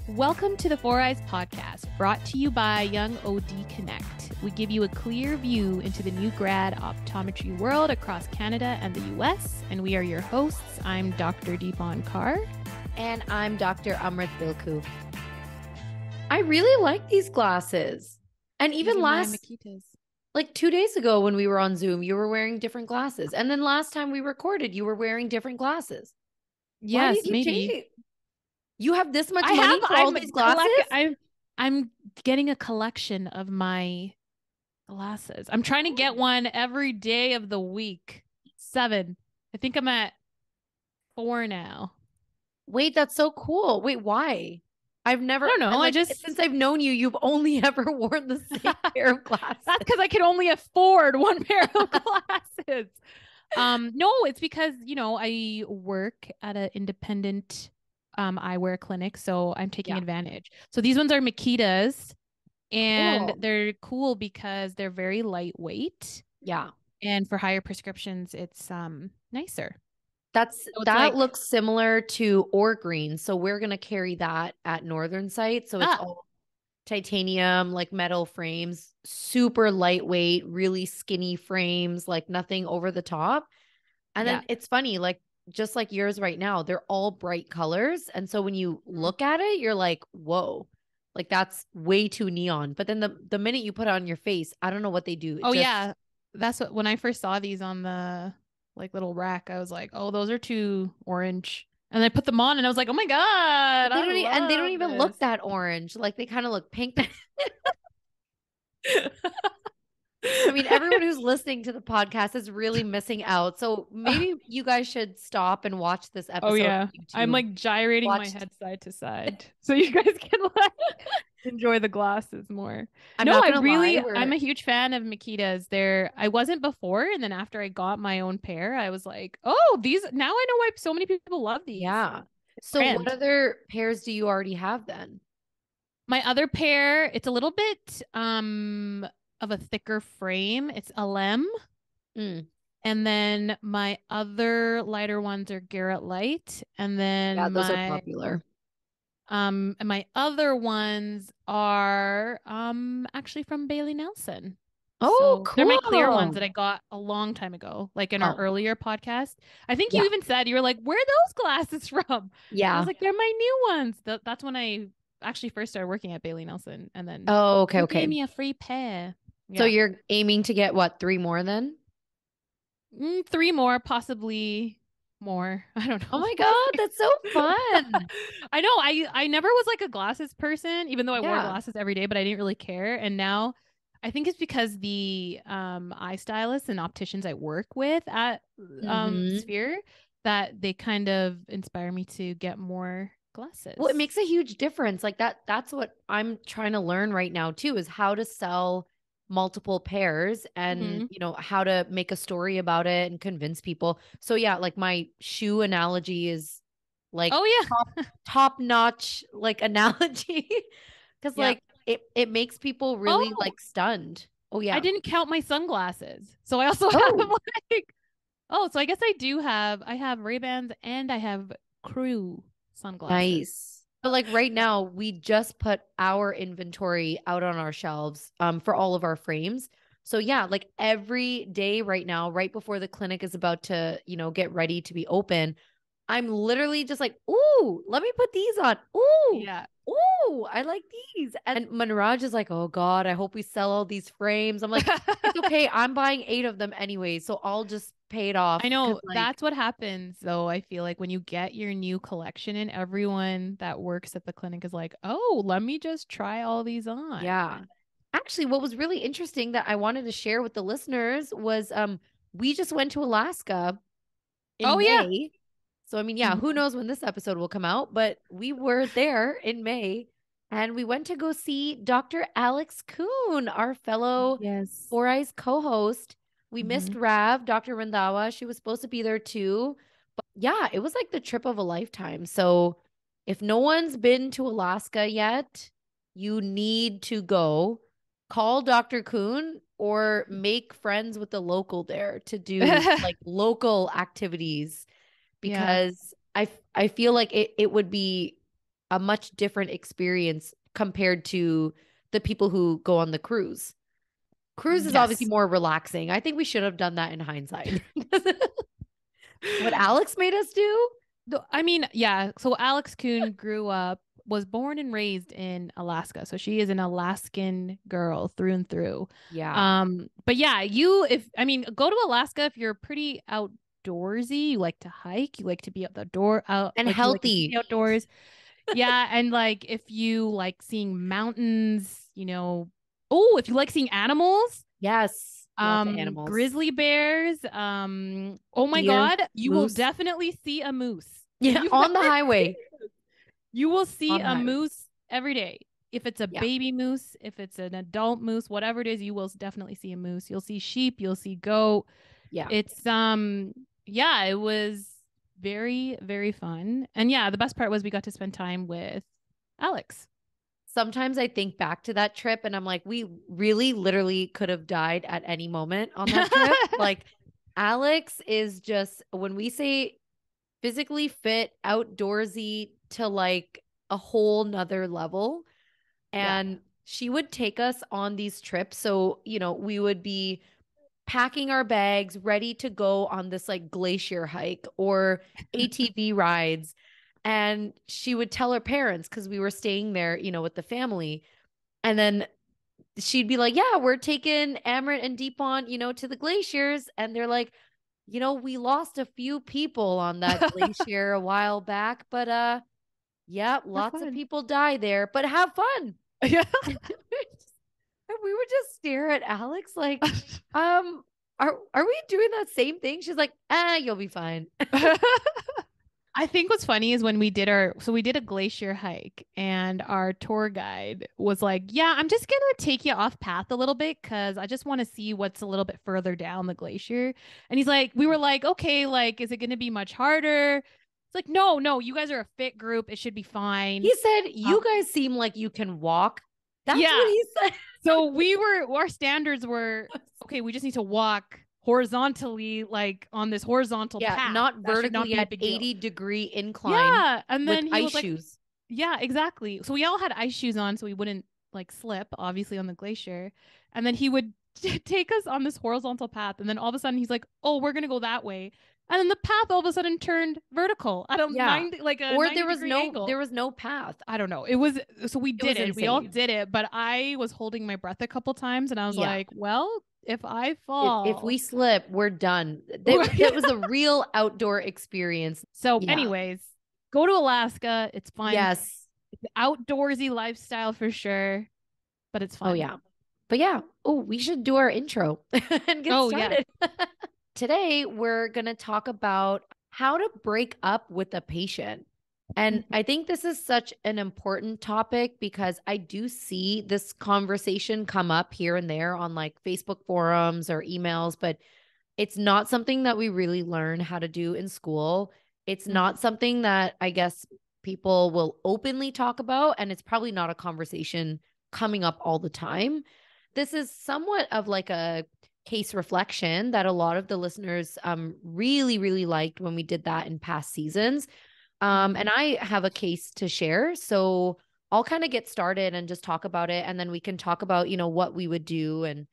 Welcome to the Four Eyes Podcast, brought to you by YoungOD Connect. We give you a clear view into the new grad optometry world across Canada and the US, and we are your hosts. I'm Dr. Deepan Kaur. And I'm Dr. Amrit Bilkhu. I really like these glasses. And even like 2 days ago when we were on Zoom, you were wearing different glasses. And then last time we recorded, you were wearing different glasses. Yes, maybe. You have this much money for all these glasses? I'm getting a collection of my glasses. I'm trying to get one every day of the week. 7. I think I'm at 4 now. Wait, that's so cool. Wait, why? I don't know. Since I've known you, you've only ever worn the same pair of glasses. That's because I could only afford one pair of glasses. No, it's because, I work at an independent eyewear clinic, so I'm taking advantage. So these ones are Makitas, and they're cool because they're very lightweight. Yeah. And for higher prescriptions, it's nicer. That looks similar to Or Green. So we're gonna carry that at Northern Site. So it's all titanium, like metal frames, super lightweight, really skinny frames, like nothing over the top. And then it's funny, like just like yours right now, they're all bright colors. And so when you look at it, you're like, whoa, like that's way too neon. But then the minute you put it on your face, I don't know what they do. That's what, when I first saw these on the like little rack, I was like, oh, those are too orange. And I put them on and I was like, oh my God. They don't even look that orange. Like they kind of look pink. I mean, everyone who's listening to the podcast is really missing out. So maybe you guys should stop and watch this episode. Oh yeah. I'm like gyrating my head side to side so you guys can like enjoy the glasses more. I'm a huge fan of Makitas. I wasn't before, and then after I got my own pair, I was like, oh, these, now I know why so many people love these. Yeah. So what other pairs do you already have then? My other pair, it's a little bit of a thicker frame. It's LM. And then my other lighter ones are Garrett Light. And then those are popular. And my other ones are actually from Bailey Nelson. Oh, cool. They're my clear ones that I got a long time ago, like in our earlier podcast. I think you even said, you were like, where are those glasses from? Yeah. I was like, they're my new ones. That's when I actually first started working at Bailey Nelson. And then okay. gave me a free pair. So you're aiming to get what, 3 more then? 3 more, possibly more. I don't know. Oh my God, that's so fun. I know. I never was like a glasses person, even though I wore glasses every day, but I didn't really care. And now I think it's because the eye stylists and opticians I work with at Sphere, that they kind of inspire me to get more glasses. Well, it makes a huge difference. Like that's what I'm trying to learn right now too, is how to sell multiple pairs and how to make a story about it and convince people. So yeah, like my shoe analogy is like top notch like analogy, because like it makes people really like stunned. Oh yeah, I didn't count my sunglasses, so I also have like so I guess I have Ray-Bans and I have Crew sunglasses. Nice. But like right now, we just put our inventory out on our shelves for all of our frames. So yeah, like every day right now, right before the clinic is about to, get ready to be open, I'm literally just like, ooh, let me put these on. Ooh, yeah. Ooh, I like these. And Manraj is like, oh God, I hope we sell all these frames. I'm like, it's okay. I'm buying 8 of them anyway, so I'll just pay it off. I know, that's what happens though. I feel like when you get your new collection in, everyone that works at the clinic is like, oh, let me just try all these on. Yeah. Actually, what was really interesting that I wanted to share with the listeners was we just went to Alaska in May. So, I mean, who knows when this episode will come out, but we were there in May and we went to go see Dr. Alex Kuhn, our fellow Four Eyes co-host. We missed Rav, Dr. Randawa. She was supposed to be there too. But yeah, it was like the trip of a lifetime. So if no one's been to Alaska yet, you need to go. Call Dr. Kuhn. or make friends with the local there to do like local activities, because I feel like it would be a much different experience compared to the people who go on the cruise. Cruise is obviously more relaxing. I think we should have done that in hindsight. What Alex made us do? I mean, yeah. So Alex Kuhn was born and raised in Alaska. So she is an Alaskan girl through and through. Yeah. But yeah, go to Alaska if you're pretty outdoorsy. You like to hike. You like to be out the door, And like you like to healthy. be outdoors. Yeah, and like if you like seeing mountains, if you like seeing animals. Yes. Lots of animals. Grizzly bears. Oh my Deer, God, you will moose. definitely see a moose. Yeah, on the highway. You will see a moose every day. If it's a Yeah. baby moose, if it's an adult moose, whatever it is, you will definitely see a moose. You'll see sheep, you'll see goat. Yeah. It's it was very, very fun. And yeah, the best part was we got to spend time with Alex. Sometimes I think back to that trip and I'm like, we really literally could have died at any moment on that trip. Like, Alex is just, when we say physically fit, outdoorsy to like a whole nother level. And she would take us on these trips. So, we would be packing our bags, ready to go on this like glacier hike or ATV rides. And she would tell her parents, because we were staying there, with the family. And then she'd be like, yeah, we're taking Amrit and Deepon, to the glaciers. And they're like, we lost a few people on that glacier a while back, but yeah, lots of people die there, but have fun. Yeah. And we would just stare at Alex like, are we doing that same thing? She's like, you'll be fine. I think what's funny is when we did a glacier hike and our tour guide was like, yeah, I'm just going to take you off path a little bit because I just want to see what's a little bit further down the glacier. And he's like, we were like, okay, like, is it going to be much harder? It's like, no, you guys are a fit group. It should be fine. He said, you guys seem like you can walk. That's what he said. So our standards were, okay, we just need to walk horizontally, like on this horizontal path, not vertically at 80-degree incline. Yeah, and then with ice shoes. Yeah, exactly. So we all had ice shoes on, so we wouldn't like slip, obviously, on the glacier. And then he would take us on this horizontal path, and then all of a sudden he's like, "Oh, we're gonna go that way." And then the path all of a sudden turned vertical at a 90, like a or there was no path. I don't know. It was so we did it. We all did it, but I was holding my breath a couple times, and I was like, "Well, if I fall, if we slip, we're done." It was a real outdoor experience. So, anyways, go to Alaska. It's fun. Yes, it's an outdoorsy lifestyle for sure, but it's fun. Oh yeah, but yeah. Oh, we should do our intro and get started. Yeah. Today, we're going to talk about how to break up with a patient. And I think this is such an important topic because I do see this conversation come up here and there on like Facebook forums or emails, but it's not something that we really learn how to do in school. It's not something that I guess people will openly talk about, and it's probably not a conversation coming up all the time. This is somewhat of like a case reflection that a lot of the listeners really, really liked when we did that in past seasons. And I have a case to share. So I'll kind of get started and just talk about it. And then we can talk about, what we would do. And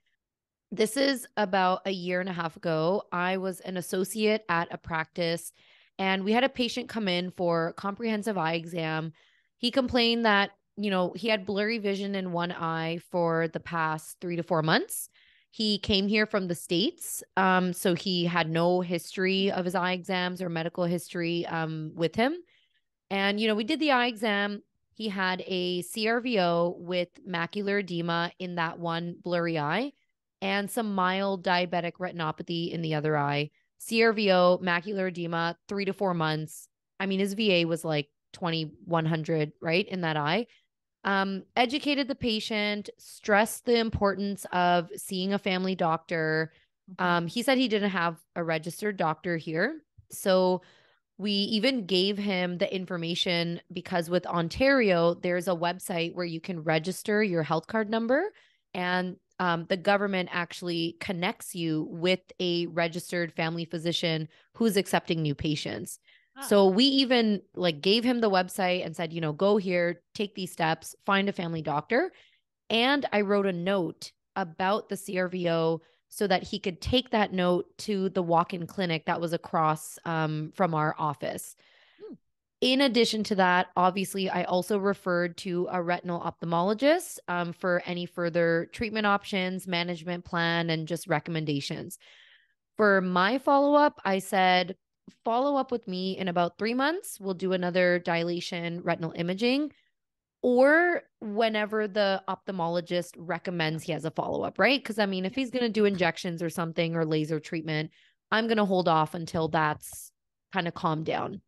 this is about a year and a half ago. I was an associate at a practice and we had a patient come in for comprehensive eye exam. He complained that, he had blurry vision in one eye for the past 3 to 4 months. He came here from the States, so he had no history of his eye exams or medical history with him. And, we did the eye exam. He had a CRVO with macular edema in that one blurry eye and some mild diabetic retinopathy in the other eye. CRVO, macular edema, 3 to 4 months. I mean, his VA was like 2,100, right, in that eye. Educated the patient, stressed the importance of seeing a family doctor. He said he didn't have a registered doctor here. So we even gave him the information because with Ontario, there's a website where you can register your health card number. And the government actually connects you with a registered family physician who's accepting new patients. So we even like gave him the website and said, go here, take these steps, find a family doctor. And I wrote a note about the CRVO so that he could take that note to the walk-in clinic that was across from our office. In addition to that, obviously, I also referred to a retinal ophthalmologist for any further treatment options, management plan, and just recommendations. For my follow-up, I said, follow up with me in about 3 months. We'll do another dilation retinal imaging, or whenever the ophthalmologist recommends he has a follow-up, right? Because I mean, if he's going to do injections or something or laser treatment, I'm going to hold off until that's kind of calmed down.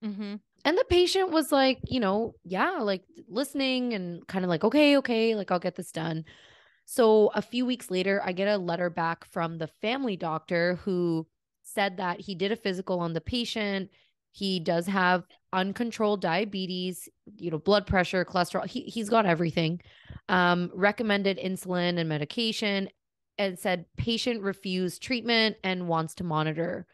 Mm-hmm. And the patient was like, yeah, like listening and kind of like, okay, like I'll get this done. So a few weeks later, I get a letter back from the family doctor who said that he did a physical on the patient. He does have uncontrolled diabetes, blood pressure, cholesterol. He's got everything. Recommended insulin and medication, and said patient refused treatment and wants to monitor.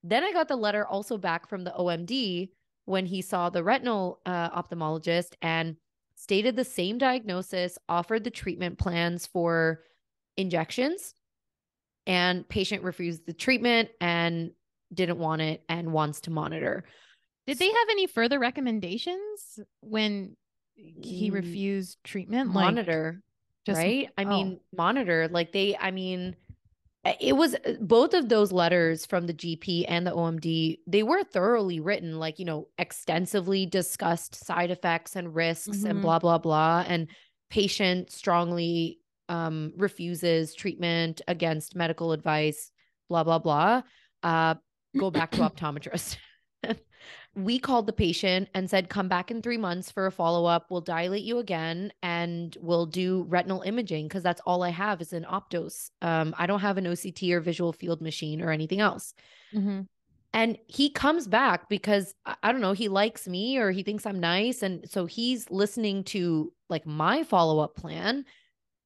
Then I got the letter also back from the OMD when he saw the retinal ophthalmologist and stated the same diagnosis, offered the treatment plans for injections, and patient refused the treatment and didn't want it and wants to monitor. Did they have any further recommendations when he refused treatment? Monitor, right? I mean, monitor. Like it was both of those letters from the GP and the OMD, they were thoroughly written, like, extensively discussed side effects and risks and blah, blah, blah. And patient strongly refuses treatment against medical advice, blah, blah, blah. Go back to optometrist. We called the patient and said, come back in 3 months for a follow-up. We'll dilate you again and we'll do retinal imaging because that's all I have is an Optos. I don't have an OCT or visual field machine or anything else. Mm-hmm. And he comes back because I don't know, he likes me or he thinks I'm nice. And so he's listening to like my follow-up plan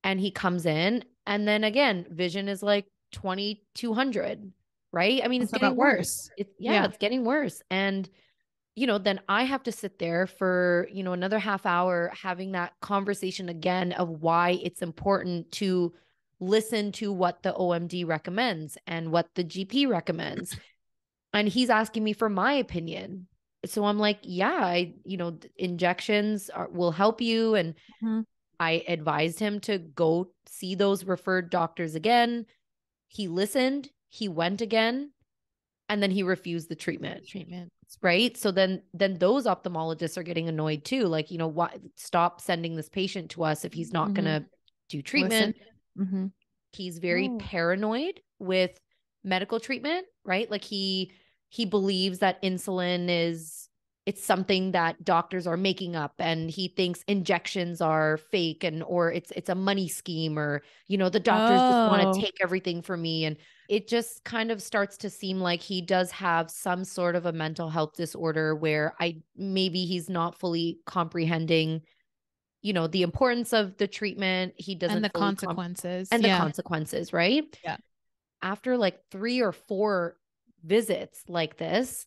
and he comes in. And then again, vision is like 2,200, right? I mean, it's getting worse. It's getting worse. And then I have to sit there for, another half hour having that conversation again of why it's important to listen to what the OMD recommends and what the GP recommends. And he's asking me for my opinion. So I'm like, yeah, injections will help you. And I advised him to go see those referred doctors again. He listened, he went again, and then he refused the treatment. Right. So then those ophthalmologists are getting annoyed too. Like, why stop sending this patient to us if he's not going to do treatment. He's very paranoid with medical treatment, right? Like he believes that insulin it's something that doctors are making up, and he thinks injections are fake or it's a money scheme, or, the doctors just want to take everything from me. And it just kind of starts to seem like he does have some sort of a mental health disorder where maybe he's not fully comprehending, the importance of the treatment. He doesn't and the consequences the consequences, right? Yeah. After like 3 or 4 visits like this,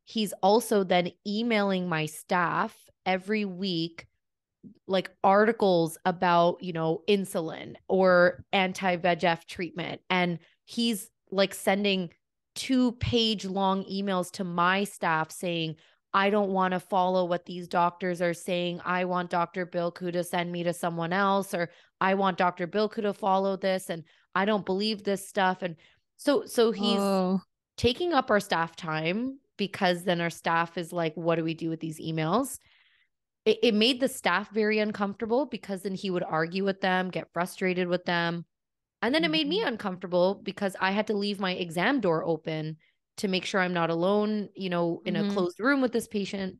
he's also then emailing my staff every week, like articles about, insulin or anti-VEGF treatment. And he's like sending 2-page long emails to my staff saying, I don't want to follow what these doctors are saying. I want Dr. Bilkhu to send me to someone else, or I want Dr. Bilkhu to follow this, and I don't believe this stuff. And so he's taking up our staff time, because then our staff is like, what do we do with these emails? It made the staff very uncomfortable, because then he would argue with them, get frustrated with them. And then it made me uncomfortable because I had to leave my exam door open to make sure I'm not alone, in a closed room with this patient.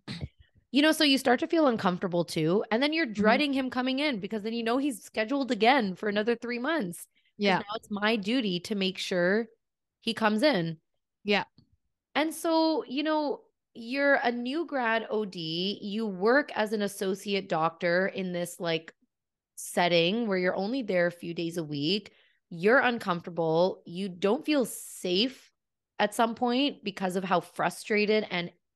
So you start to feel uncomfortable too. And then you're dreading him coming in, because then he's scheduled again for another 3 months. Yeah. Now it's my duty to make sure he comes in. Yeah. And so, you're a new grad OD, you work as an associate doctor in this like setting where you're only there a few days a week, you're uncomfortable, you don't feel safe at some point because of how frustrated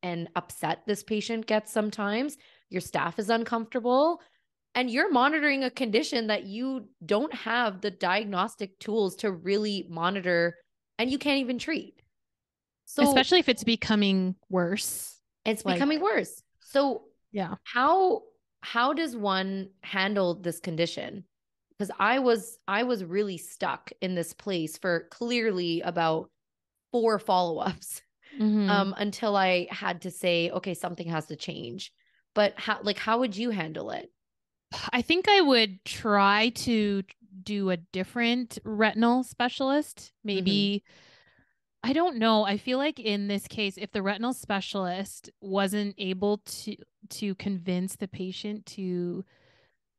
and upset this patient gets sometimes. Your staff is uncomfortable and you're monitoring a condition that you don't have the diagnostic tools to really monitor and you can't even treat. So especially if it's becoming worse. It's becoming worse. So yeah. How does one handle this condition? Because I was really stuck in this place for clearly about 4 follow-ups until I had to say, okay, something has to change. But how would you handle it? I think I would try to do a different retinal specialist. Maybe, I don't know. I feel like in this case, if the retinal specialist wasn't able to convince the patient to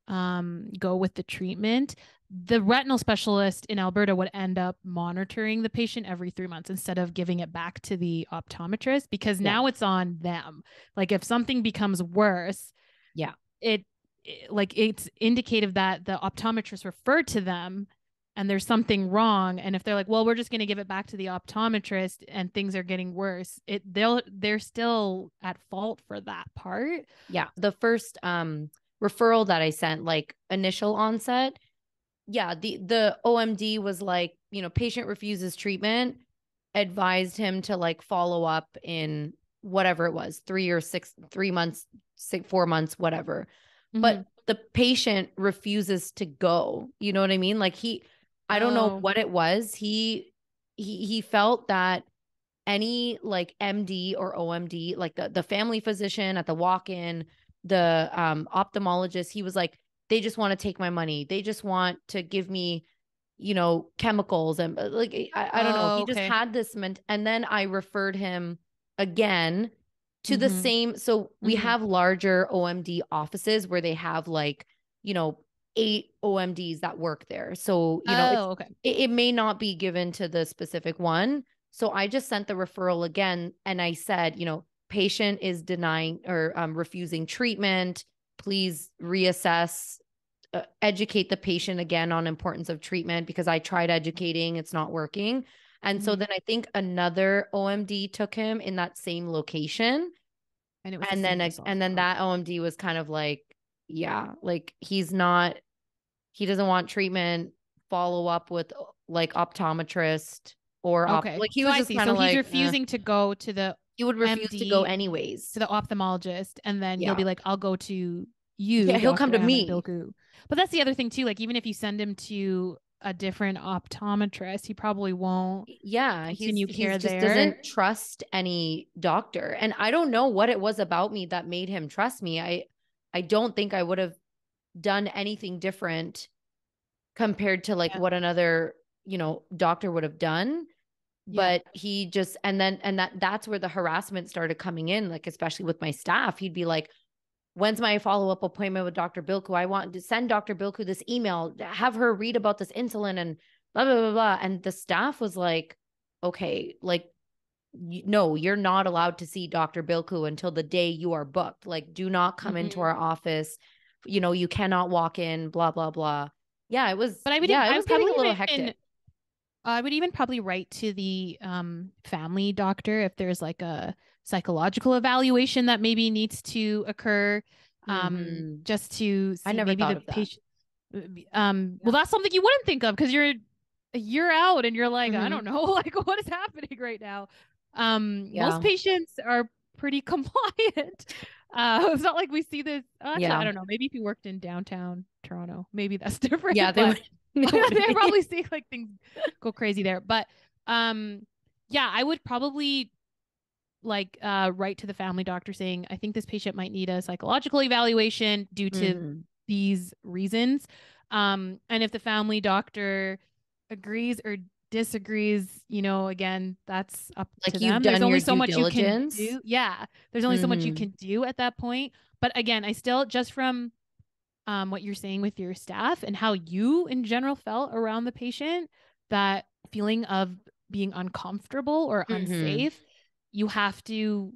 go with the treatment, the retinal specialist in Alberta would end up monitoring the patient every 3 months instead of giving it back to the optometrist, because now it's on them. Like if something becomes worse, it's indicative that the optometrist referred to them and there's something wrong. And if they're like, well, we're just going to give it back to the optometrist and things are getting worse, they're still at fault for that part. Yeah. The first referral that I sent, like initial onset, the OMD was like, patient refuses treatment, advised him to like follow up in whatever it was, 3 months, 4 months, whatever. But the patient refuses to go. You know what I mean? Like I don't know what it was. He felt that any like MD or OMD, like the family physician at the walk-in, the ophthalmologist, he was like, they just want to take my money. They just want to give me, chemicals. And like, I don't know. He just had this and then I referred him again to the same. So we have larger OMD offices where they have like, 8 OMDs that work there. So, it may not be given to the specific one. So I just sent the referral again and I said, patient is denying or refusing treatment. Please reassess, educate the patient again on importance of treatment because I tried educating, it's not working. And so then I think another OMD took him in that same location. And it was and then that OMD was kind of like, yeah, like he doesn't want treatment, follow up with like optometrist or like he was just kind of like, he's refusing to go to the he would refuse to go anyways to the ophthalmologist, and then he'll be like, I'll go to you. Yeah, he'll come to me. Bilkhu. But that's the other thing too. Like even if you send him to a different optometrist, he probably won't. Yeah, continue care he just there. Doesn't trust any doctor, and I don't know what it was about me that made him trust me. I don't think I would have done anything different compared to like what another doctor would have done. But he just that's where the harassment started coming in, like especially with my staff. He'd be like, when's my follow-up appointment with Dr. Bilkhu? I want to send Dr. Bilkhu this email, have her read about this insulin and blah, blah, blah, blah. And the staff was like, okay, like, no, you're not allowed to see Dr. Bilkhu until the day you are booked. Like, do not come into our office. You cannot walk in, blah, blah, blah. Yeah, it was, but it was getting a little hectic. I would even probably write to the family doctor if there's like a psychological evaluation that maybe needs to occur, just to see. I never maybe thought the of that. patient. Well, that's something you wouldn't think of because you're out and you're like, I don't know, like what is happening right now. Most patients are pretty compliant. It's not like we see this. Actually, I don't know. Maybe if you worked in downtown Toronto, maybe that's different. Yeah, they would. They probably see like things go crazy there. But I would probably like write to the family doctor saying, I think this patient might need a psychological evaluation due to these reasons. And if the family doctor agrees or disagrees, again, that's up to them. There's only so much you can do. Yeah. There's only so much you can do at that point. But again, I still, just from what you're saying with your staff and how you in general felt around the patient, that feeling of being uncomfortable or unsafe, you have to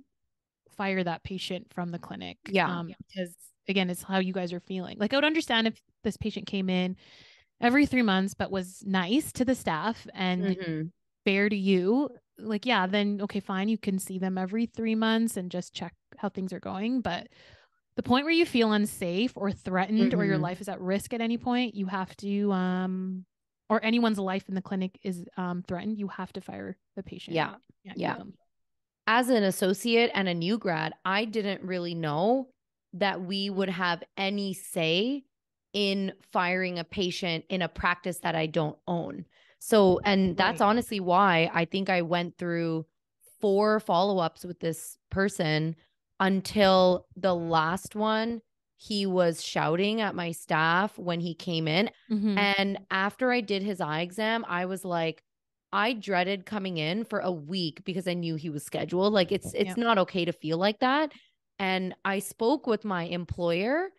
fire that patient from the clinic. Yeah. Because again, it's how you guys are feeling. Like I would understand if this patient came in every 3 months, but was nice to the staff and fair to you. Like, yeah, then okay, fine. You can see them every 3 months and just check how things are going. But the point where you feel unsafe or threatened or your life is at risk at any point, you have to, or anyone's life in the clinic is threatened, you have to fire the patient. Yeah. As an associate and a new grad, I didn't really know that we would have any say in firing a patient in a practice that I don't own. So, and that's honestly why I think I went through 4 follow-ups with this person until the last one. He was shouting at my staff when he came in. And after I did his eye exam, I was like, I dreaded coming in for a week because I knew he was scheduled. Like it's not okay to feel like that. And I spoke with my employer,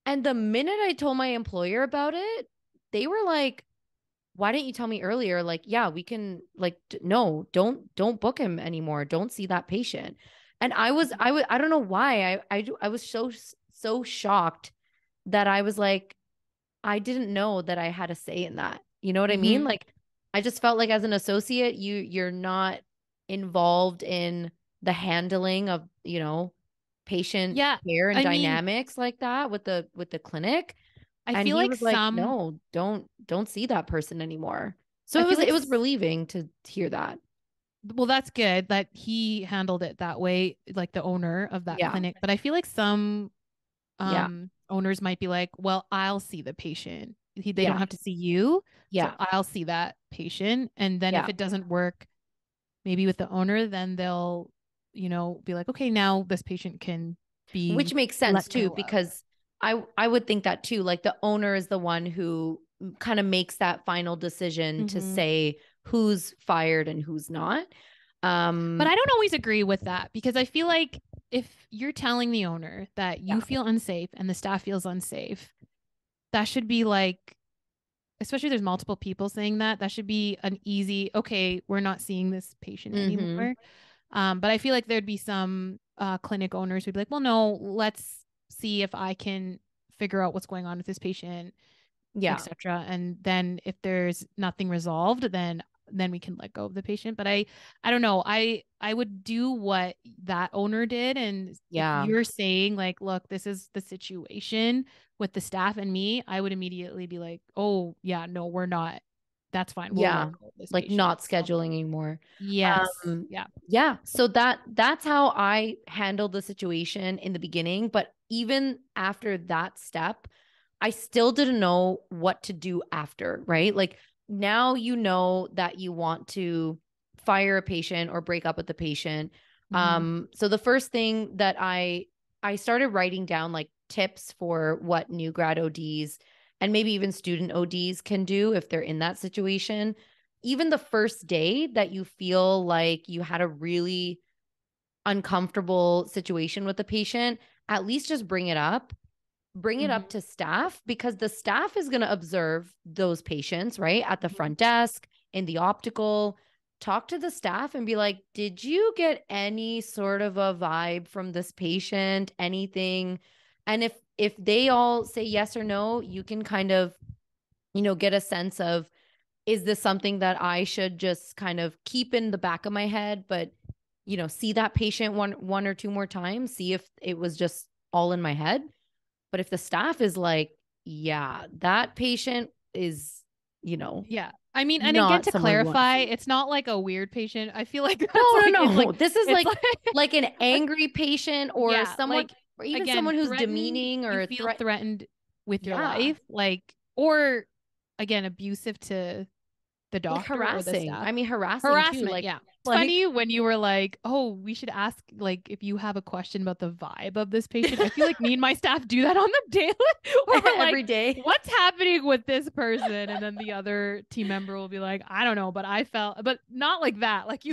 and the minute I told my employer about it, they were like, why didn't you tell me earlier? Like, yeah, we can, like, no, don't book him anymore. Don't see that patient. And I don't know why I was so shocked that I was like, I didn't know that I had a say in that. You know what I mean? Like, I just felt like as an associate, you're not involved in the handling of, patient care and dynamics like that with the clinic. I feel like was like, no, don't see that person anymore. So it was relieving to hear that. Well, that's good that he handled it that way, like the owner of that clinic. But I feel like some owners might be like, well, I'll see the patient. They don't have to see you. So I'll see that patient. And then if it doesn't work, maybe with the owner, then they'll, be like, okay, now this patient can be. Which makes sense too, because I would think that too. Like the owner is the one who kind of makes that final decision to say who's fired and who's not. But I don't always agree with that, because I feel like if you're telling the owner that you feel unsafe and the staff feels unsafe, that should be like, especially if there's multiple people saying that should be an easy, okay, we're not seeing this patient anymore. But I feel like there'd be some clinic owners who'd be like, well, no, let's see if I can figure out what's going on with this patient, etc. And then if there's nothing resolved, then we can let go of the patient. But I don't know. I would do what that owner did. And if you're saying like, look, this is the situation with the staff and me, I would immediately be like, oh yeah, no, we're not. That's fine. We'll let go of this like patient. not scheduling anymore. Yes. So that's how I handled the situation in the beginning. But even after that step, I still didn't know what to do after, right? Like now you know that you want to fire a patient or break up with the patient. So the first thing that I started writing down like tips for what new grad ODs and maybe even student ODs can do if they're in that situation. Even the first day that you feel like you had a really uncomfortable situation with the patient, at least just bring it up. Bring it up to staff, because the staff is going to observe those patients, right? At the front desk, in the optical. Talk to the staff and be like, did you get any sort of a vibe from this patient? Anything? And if they all say yes or no, you can kind of, get a sense of, is this something that I should just kind of keep in the back of my head, but, see that patient one or two more times, see if it was just all in my head. But if the staff is like, yeah, that patient is, I mean, and again, to clarify, it's not like a weird patient. I feel like no. This is like an angry patient or someone, like, or even someone who's demeaning or you feel threatened with your life, like, or again, abusive to the doctor, like harassing. Or the staff. I mean, harassment too. Like, It's funny when you were like, oh, we should ask, like, if you have a question about the vibe of this patient. I feel like me and my staff do that on the daily or every day. What's happening with this person? And then the other team member will be like, I don't know, but I felt, but not like that. Like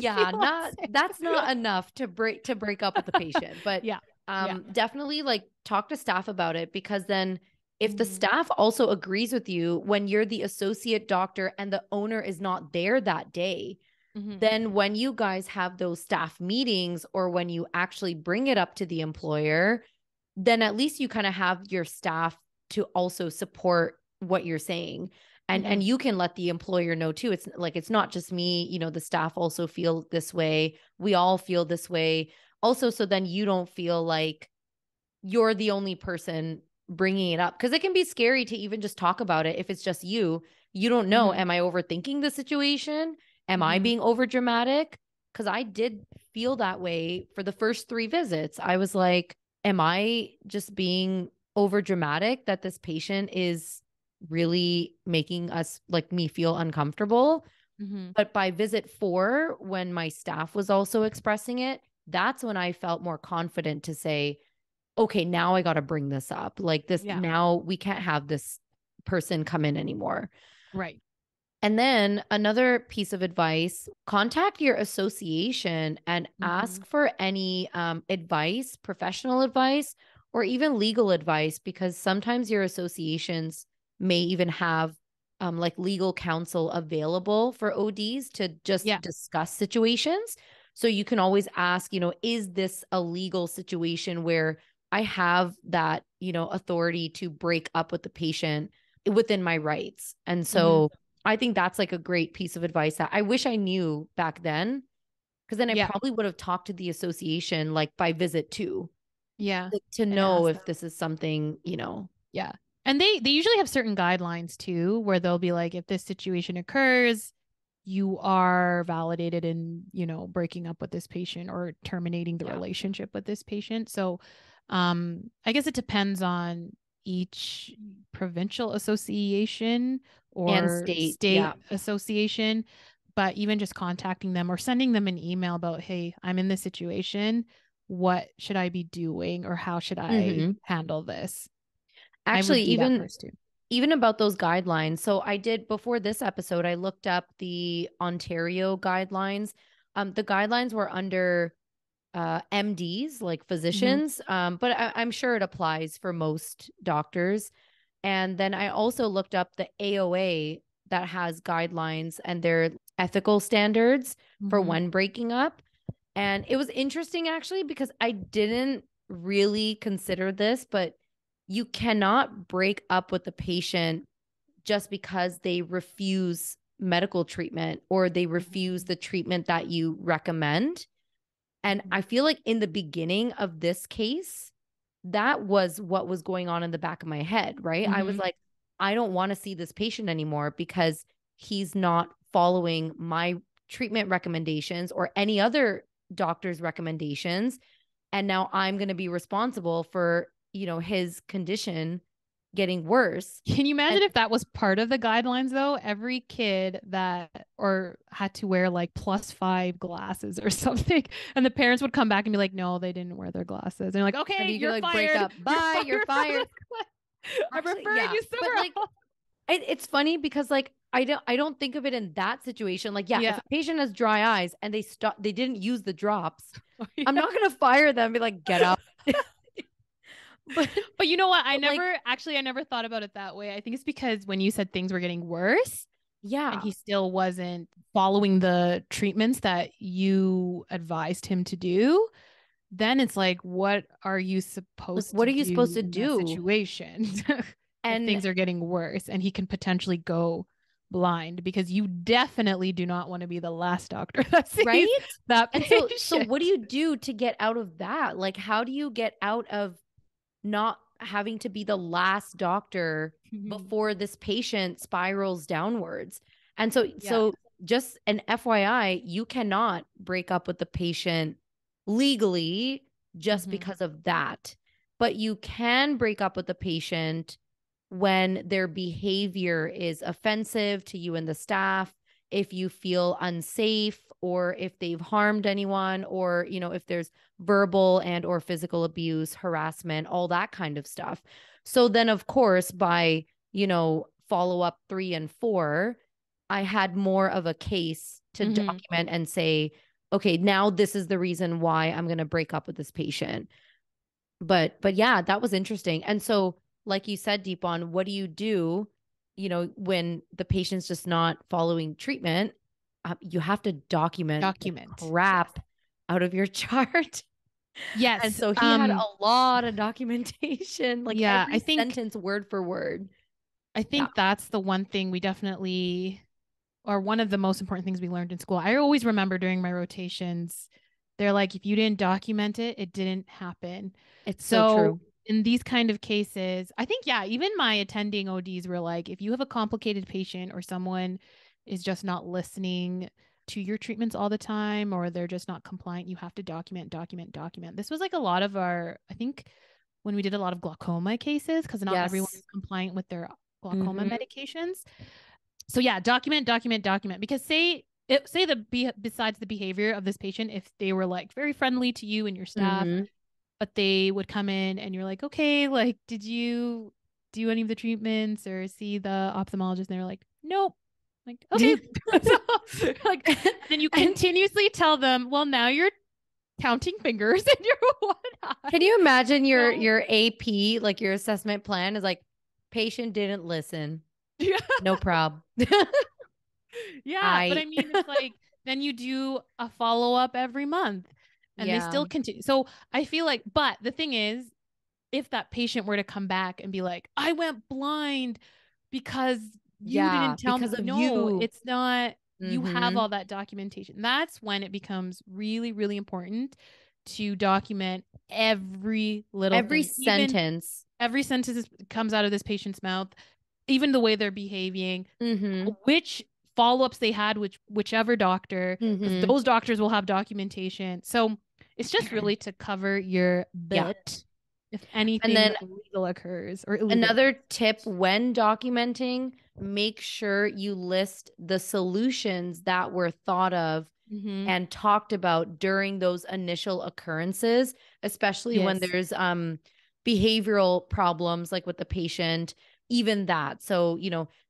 that's not enough to break up with the patient. But definitely like talk to staff about it, because then if the staff also agrees with you when you're the associate doctor and the owner is not there that day, then when you guys have those staff meetings or when you actually bring it up to the employer, then at least you kind of have your staff to also support what you're saying. And you can let the employer know too. It's like, it's not just me, you know, the staff also feel this way. We all feel this way also. So then you don't feel like you're the only person bringing it up, because it can be scary to even just talk about it. If it's just you don't know, am I overthinking the situation? Am I being over dramatic? Because I did feel that way for the first 3 visits. I was like, am I just being over dramatic that this patient is really making us, like, me feel uncomfortable? But by visit 4, when my staff was also expressing it, that's when I felt more confident to say, okay, now I got to bring this up. Like this, now we can't have this person come in anymore. Right. And then another piece of advice, contact your association and ask for any advice, professional advice, or even legal advice, because sometimes your associations may even have like legal counsel available for ODs to just discuss situations. So you can always ask, you know, is this a legal situation where I have that, you know, authority to break up with the patient within my rights? And so I think that's like a great piece of advice that I wish I knew back then, because then I probably would have talked to the association like by visit 2. Yeah. To know if this is something, you know. Yeah. And they usually have certain guidelines too, where they'll be like, if this situation occurs, you are validated in, you know, breaking up with this patient or terminating the relationship with this patient. So I guess it depends on each provincial association or state association, but even just contacting them or sending them an email about, hey, I'm in this situation. What should I be doing, or how should I handle this? Actually, even about those guidelines. So I did, before this episode, I looked up the Ontario guidelines. The guidelines were under MDs, like physicians, but I'm sure it applies for most doctors. And then I also looked up the AOA that has guidelines and their ethical standards for when breaking up. And it was interesting actually, because I didn't really consider this, but you cannot break up with the patient just because they refuse medical treatment or they refuse the treatment that you recommend. And I feel like in the beginning of this case, that was what was going on in the back of my head, right? I was like, I don't want to see this patient anymore because he's not following my treatment recommendations or any other doctor's recommendations. And now I'm going to be responsible for, you know, his condition getting worse. Can you imagine if that was part of the guidelines though? Every kid that or had to wear like +5 glasses or something, and the parents would come back and be like, no, they didn't wear their glasses. And you're like, okay, you're like, fired. Break up. Bye, you're fired. I prefer you somewhere like, else. It's funny because like I don't think of it in that situation. Like, if a patient has dry eyes and they didn't use the drops, I'm not gonna fire them and be like, get out. But you know what? I never thought about it that way. I think it's because when you said things were getting worse, and he still wasn't following the treatments that you advised him to do, then it's like, what are you supposed to do? What are you supposed to do in that situation? And things are getting worse and he can potentially go blind, because you definitely do not want to be the last doctor that sees that patient. And so what do you do to get out of that? Like, how do you get out of not having to be the last doctor before this patient spirals downwards? And so just an FYI, you cannot break up with the patient legally just because of that, but you can break up with the patient when their behavior is offensive to you and the staff, if you feel unsafe, or if they've harmed anyone, or, you know, if there's verbal and or physical abuse, harassment, all that kind of stuff. So then, of course, by, you know, follow up 3 and 4, I had more of a case to document and say, okay, now this is the reason why I'm going to break up with this patient. But yeah, that was interesting. And so, like you said, Deepan, what do you do, you know, when the patient's just not following treatment? You have to document the crap out of your chart. Yes. And so he had a lot of documentation, like yeah, every sentence word for word. I think that's the one thing we definitely, or one of the most important things we learned in school. I always remember during my rotations, they're like, if you didn't document it, it didn't happen. It's so So true. in these kind of cases, I think, yeah, even my attending ODs were like, if you have a complicated patient or someone is just not listening to your treatments all the time, or they're just not compliant, you have to document. This was like a lot of our, I think, when we did a lot of glaucoma cases, because not everyone is Yes. compliant with their glaucoma Mhm. medications. So yeah, document, because besides the behavior of this patient, if they were like very friendly to you and your staff, Mhm. but they would come in and you're like, okay, like, did you do any of the treatments or see the ophthalmologist? And they're like, nope. Like, okay. So, like, then you continuously tell them, well, now you're counting fingers in your one eye. Can you imagine So, your AP, like your assessment plan is like, patient didn't listen. yeah. No problem. Yeah, but I mean, it's like then you do a follow up every month and they Yeah. still continue. So I feel like, but the thing is, if that patient were to come back and be like, I went blind because you Yeah, didn't tell me, because of no, you. it's not, you have Mhm. all that documentation. That's when it becomes really, really important to document every little Every thing, even sentence. every sentence comes out of this patient's mouth, even the way they're behaving, Mhm. which follow-ups they had, whichever doctor, because Mhm. those doctors will have documentation. So it's just really to cover your Yeah. butt if And anything then illegal occurs or illegal another occurs. tip when documenting, make sure you list the solutions that were thought of Mm-hmm. and talked about during those initial occurrences, especially when Yes. there's behavioral problems like with the patient, even that. So,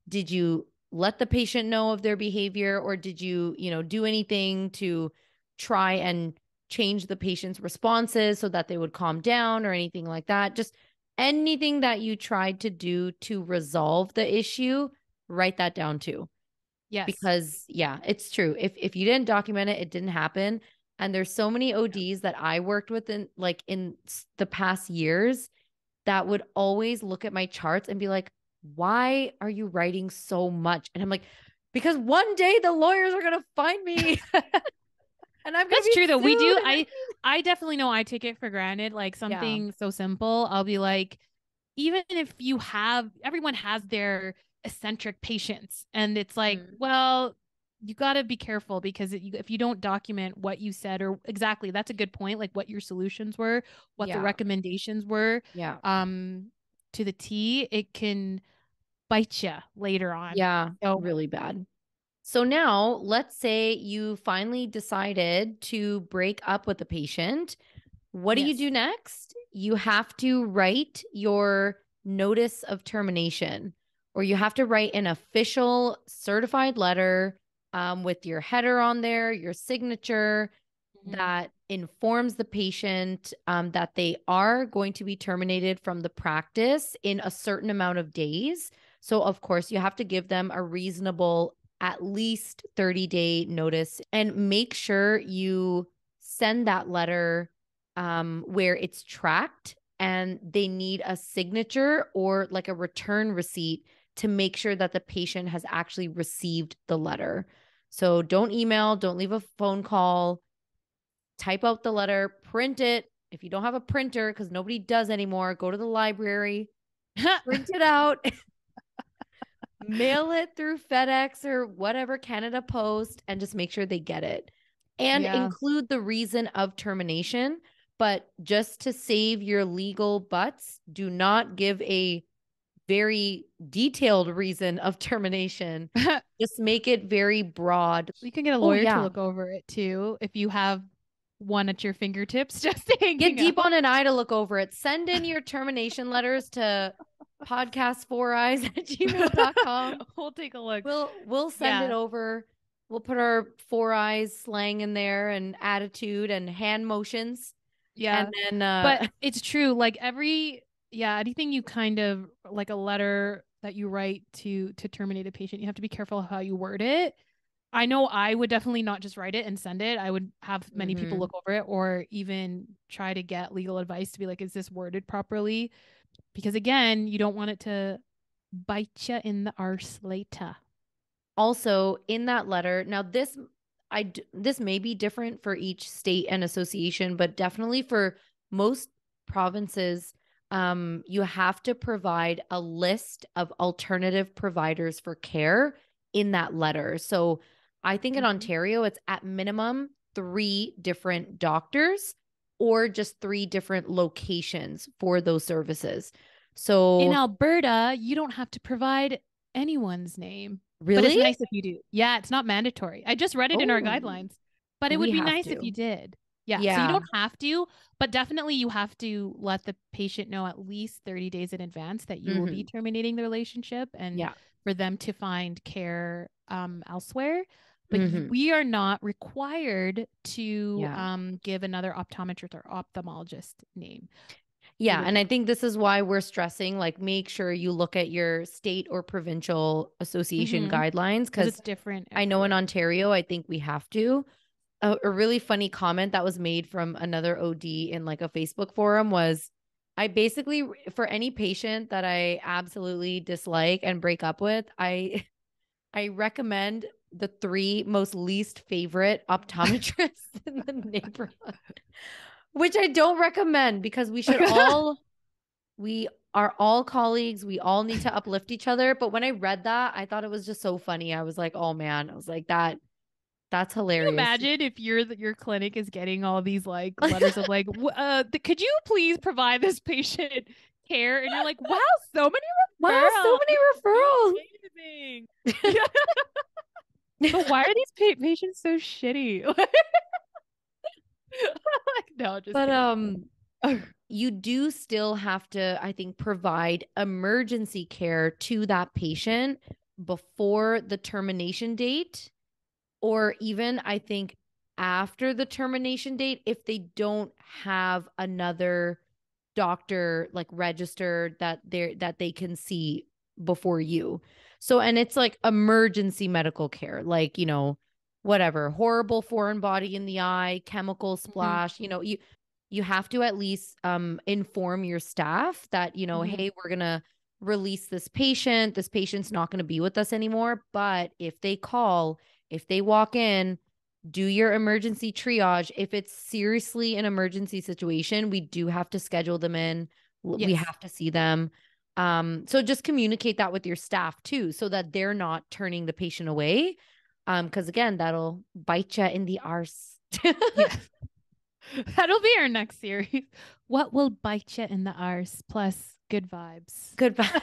did you let the patient know of their behavior, or did you, do anything to try and change the patient's responses so that they would calm down or anything like that? Just anything that you tried to do to resolve the issue, write that down too. Yes. Because yeah, it's true. If you didn't document it, it didn't happen. And there's so many ODs that I worked with in the past years that would always look at my charts and be like, "Why are you writing so much?" And I'm like, "Because one day the lawyers are gonna find me, and I'm gonna That's be true though. We sued." do. And I definitely know I take it for granted. Like yeah, something so simple, I'll be like, even if you have, everyone has their eccentric patients, and it's like, mm, well, you got to be careful because if you don't document what you said, or exactly, that's a good point, like what your solutions were, what the yeah, recommendations were, yeah, um, to the T, it can bite you later on. yeah, So really bad. So now let's say you finally decided to break up with the patient. What do you yes. do next? You have to write your notice of termination, or you have to write an official certified letter with your header on there, your signature Mhm. that informs the patient that they are going to be terminated from the practice in a certain amount of days. So, of course, you have to give them a reasonable, at least 30-day notice, and make sure you send that letter where it's tracked, and they need a signature or like a return receipt to make sure that the patient has actually received the letter. So don't email, don't leave a phone call, type out the letter, print it. If you don't have a printer, because nobody does anymore, go to the library, print it out, mail it through FedEx or whatever, Canada Post, and just make sure they get it. And Yeah. include the reason of termination. But just to save your legal butts, do not give a very detailed reason of termination. Just make it very broad. You can get a Oh, lawyer to yeah. look over it too if you have one at your fingertips just Get hanging deep out. on an eye to look over it. Send in your termination letters to podcast4eyes at gmail.com. We'll take a look. We'll send it Yeah. over. We'll put our four eyes slang in there and attitude and hand motions. And Yeah. then But it's true. Like yeah, anything you kind of like a letter that you write to terminate a patient, you have to be careful how you word it. I know I would definitely not just write it and send it. I would have many people look over it or even try to get legal advice to be like, is this worded properly? Because again, you don't want it to bite you in the arse later. Also, in that letter, now this may be different for each state and association, but definitely for most provinces, you have to provide a list of alternative providers for care in that letter. So I think in Ontario, it's at minimum 3 different doctors or just 3 different locations for those services. So in Alberta, you don't have to provide anyone's name. But it's really? nice if you do. Yeah, it's not mandatory. I just read it in our Oh, guidelines, but it would we be have nice if you to. did. Yeah, so you Yeah. don't have to, but definitely you have to let the patient know at least 30 days in advance that you will be Hmm. terminating the relationship and Yeah. for them to find care elsewhere. But Hmm. we are not required to Yeah. give another optometrist or ophthalmologist name. It Yeah. would And be I think this is why we're stressing like, make sure you look at your state or provincial association because guidelines. Cause it's different I know in everywhere. Ontario, I think we have to. A really funny comment that was made from another OD in like a Facebook forum was I basically, for any patient that I absolutely dislike and break up with, I recommend the 3 most least favorite optometrists in the neighborhood, which I don't recommend because we are all colleagues. We all need to uplift each other. But when I read that, I thought it was just so funny. I was like, oh man, I was like, that's Can you hilarious. imagine if your clinic is getting all these like letters of like, could you please provide this patient care? And you're like, wow, so many Wow, so referrals. many referrals. Amazing. Yeah. But why are these patients so shitty? Like, no, just But kidding. you do still have to, I think, provide emergency care to that patient before the termination date, or even I think after the termination date if they don't have another doctor like registered that they can see before you. So and it's like emergency medical care, like, whatever, horrible foreign body in the eye, chemical Mhm, splash, you have to at least inform your staff that, mhm. hey, we're going to release this patient. This patient's not going to be with us anymore, but if they call, if they walk in, do your emergency triage. If it's seriously an emergency situation, we do have to schedule them in. We Yes. have to see them. So just communicate that with your staff too, so that they're not turning the patient away. Because again, that'll bite you in the arse. Yeah. That'll be our next series. What will bite you in the arse plus good vibes? Goodbye.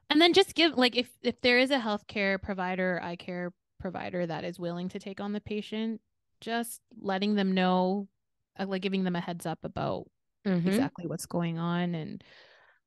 And then just give like if there is a healthcare provider, eye care provider that is willing to take on the patient, just letting them know, like giving them a heads up about Mm-hmm. exactly what's going on and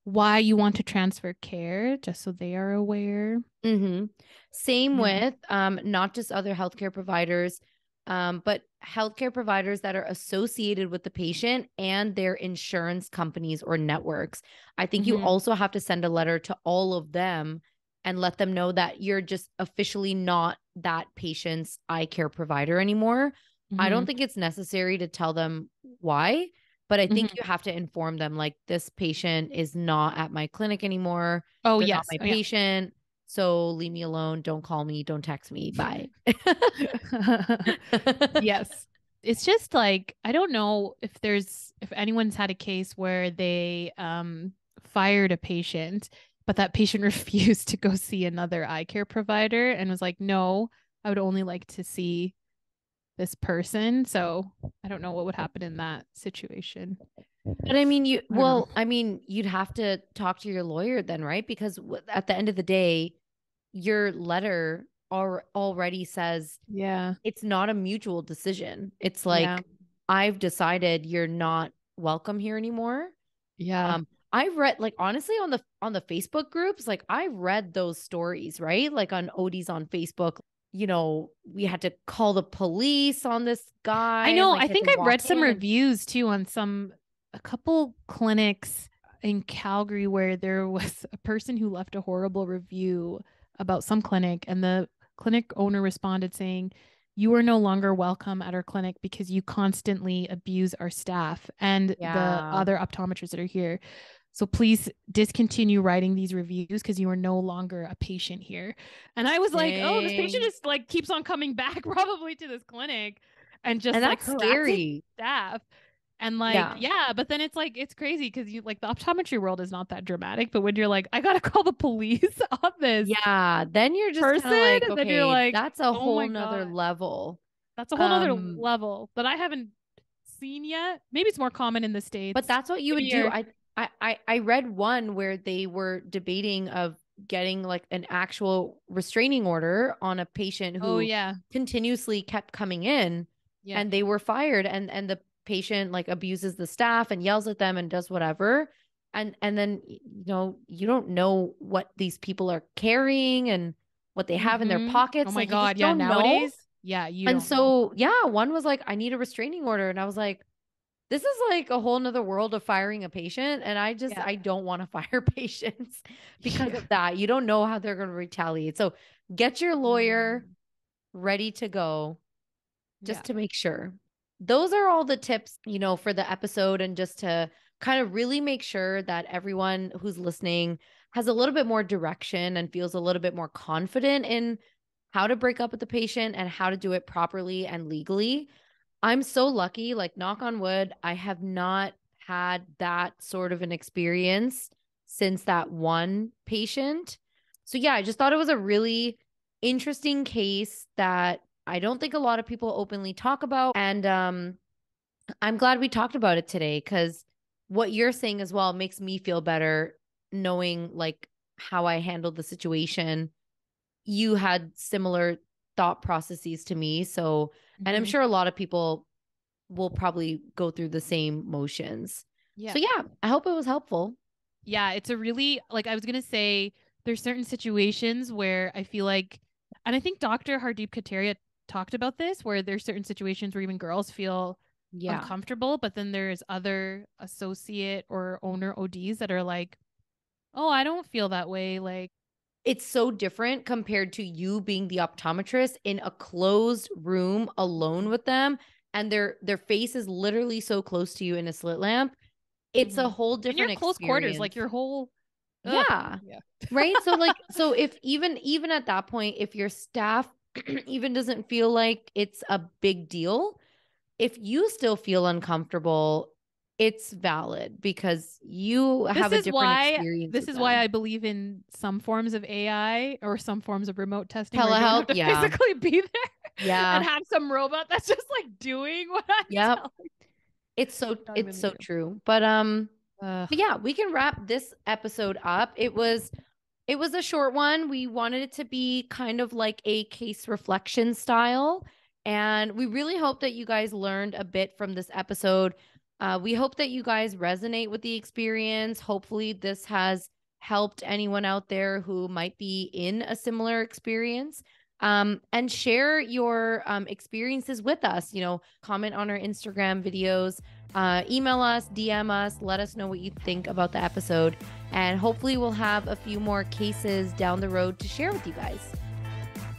why you want to transfer care, just so they are aware. Mm-hmm. Same Yeah. with not just other healthcare providers, but healthcare providers that are associated with the patient and their insurance companies or networks. I think you Mm-hmm. also have to send a letter to all of them and let them know that you're just officially not that patient's eye care provider anymore. I Mm-hmm. don't think it's necessary to tell them why, but I think Mm-hmm. you have to inform them like, this patient is not at my clinic anymore. Oh They're not yes. my Oh yeah. patient. So leave me alone. Don't call me. Don't text me. Bye. Yes. It's just like I don't know if anyone's had a case where they fired a patient, but that patient refused to go see another eye care provider and was like, "No, I would only like to see this person." So, I don't know what would happen in that situation. But I mean, I don't know. you'd have to talk to your lawyer then, right? Because at the end of the day, your letter already says Yeah. it's not a mutual decision. It's Yeah. like, I've decided you're not welcome here anymore. Yeah. I've read, like, honestly, on the Facebook groups, like I've read those stories, right? Like on Odie's on Facebook, we had to call the police on this guy I and know. like I he had think to I've read walk some in and reviews too on a couple clinics in Calgary where there was a person who left a horrible review about some clinic and the clinic owner responded saying, "You are no longer welcome at our clinic because you constantly abuse our staff and the other optometrists that are here. So please discontinue writing these reviews because you are no longer a patient here." And I was like, oh, this patient just like keeps on coming back probably to this clinic and just like harassing staff. And like, yeah, but then it's like, it's crazy because you like the optometry world is not that dramatic. But when you're like, I got to call the police on this. Yeah. Then you're just kind of like, okay, then you're like, that's a whole nother level. That's a whole nother level that I haven't seen yet. Maybe it's more common in the States. But that's what you would do. I read one where they were debating of getting like an actual restraining order on a patient who continuously kept coming in and they were fired and the patient like abuses the staff and yells at them and does whatever. And then, you know, you don't know what these people are carrying and what they have in their pockets. Oh my God. Yeah. Nowadays. Yeah. And so, one was like, I need a restraining order. And I was like, this is like a whole nother world of firing a patient. And I don't want to fire patients because of that. You don't know how they're going to retaliate. So get your lawyer ready to go just to make sure. Those are all the tips, you know, for the episode and just to kind of really make sure that everyone who's listening has a little bit more direction and feels a little bit more confident in how to break up with the patient and how to do it properly and legally. I'm so lucky, like knock on wood, I have not had that sort of an experience since that one patient. So yeah, I just thought it was a really interesting case that I don't think a lot of people openly talk about. And I'm glad we talked about it today because what you're saying as well makes me feel better knowing like how I handled the situation. You had similar thought processes to me. So, and I'm sure a lot of people will probably go through the same motions. Yeah. So yeah, I hope it was helpful. Yeah. It's a really, like I was going to say, there's certain situations where I feel like, and I think Dr. Hardeep Kataria talked about this, where there's certain situations where even girls feel uncomfortable, but then there's other associate or owner ODs that are like, oh, I don't feel that way. Like, it's so different compared to you being the optometrist in a closed room alone with them. And their face is literally so close to you in a slit lamp. It's a whole different and close quarters, like your whole. Right. So like, so if even at that point, if your staff even doesn't feel like it's a big deal, if you still feel uncomfortable, it's valid because you have a different experience. This is why I believe in some forms of AI or some forms of remote testing. Telehealth, physically be there, and have some robot that's just like doing what I'm telling. It's so true. But yeah, we can wrap this episode up. It was a short one. We wanted it to be kind of like a case reflection style, and we really hope that you guys learned a bit from this episode. We hope that you guys resonate with the experience. Hopefully this has helped anyone out there who might be in a similar experience. And share your experiences with us. You know, comment on our Instagram videos, email us, DM us, let us know what you think about the episode. And hopefully we'll have a few more cases down the road to share with you guys.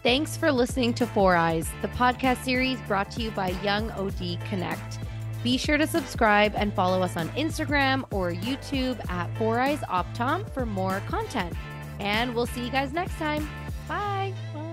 Thanks for listening to Four Eyes, the podcast series brought to you by YoungOD Connect. Be sure to subscribe and follow us on Instagram or YouTube at Four Eyes Optom for more content. And we'll see you guys next time. Bye. Bye.